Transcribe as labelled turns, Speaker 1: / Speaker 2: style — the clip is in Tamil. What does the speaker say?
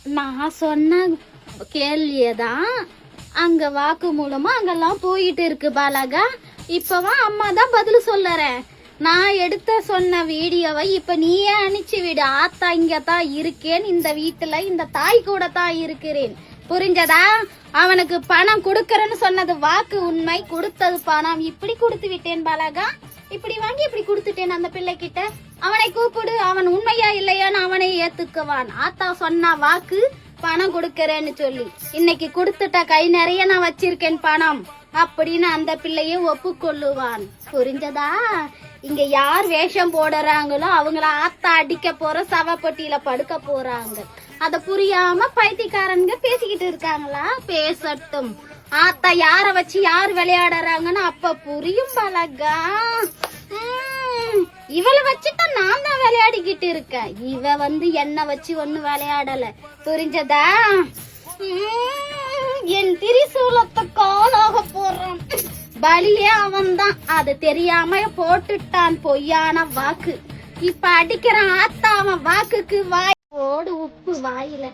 Speaker 1: நான் சொன்ன கேள்வியதான் அங்க வாக்கு மூலமா அங்கெல்லாம் போயிட்டு இருக்கு பாலகா. இப்பவா அம்மா தான் பதில் சொல்லறேன். நான் எடுத்த சொன்ன வீடியோவை இப்ப நீயே அனுப்பிச்சு விடு. ஆத்தா இங்கதான் இருக்கேன், இந்த வீட்டுல இந்த தாய் கூட தான் இருக்கிறேன், புரிஞ்சதா? அவனுக்கு பணம் கொடுக்கறேன்னு சொன்னது வாக்கு, உண்மை. கொடுத்தது பணம். இப்படி கொடுத்து விட்டேன் பாலகா, இப்படி வாங்கி இப்படி கொடுத்துட்டேன் அந்த பிள்ளை கிட்ட. அவனை கூப்பிடு, அவன் உண்மையா இல்லையான்னு அவனை ஏத்துக்குவான். ஆத்தா சொன்ன வாக்கு பணம் கொடுக்கறேன்னு சொல்லி இன்னைக்கு கொடுத்துட்ட, கை நிறைய நான் வச்சிருக்கேன் பணம் அப்படின்னு அந்த பிள்ளைய ஒப்புக்கொள்ளுவான், புரிஞ்சதா? இங்க யார் வேஷம் போடுறாங்களோ அவங்கள ஆத்தா அடிக்க போற, சவப்பட்டியில படுக்க போறாங்க. அத புரியாம பைத்தியக்காரங்க பேசிக்கிட்டு இருக்காங்களா? பேசட்டும். ஆத்தா யார வச்சு யார் விளையாடுறாங்கன்னு அப்ப புரியும் பாலகா. இவளை வச்சுட்டா நான் தான் விளையாடிக்கிட்டு இருக்கேன். இவ என்ன வச்சு ஒண்ணு விளையாடல, புரிஞ்சதா? என் திரிசூலத்தை காலாக போறான். பலியே அவன் தான், அது தெரியாம போட்டுட்டான் பொய்யான வாக்கு. இப்ப அடிக்கிறான் ஆத்தா அவன் வாக்குக்கு. வாய் ஓடு உப்பு வாயில.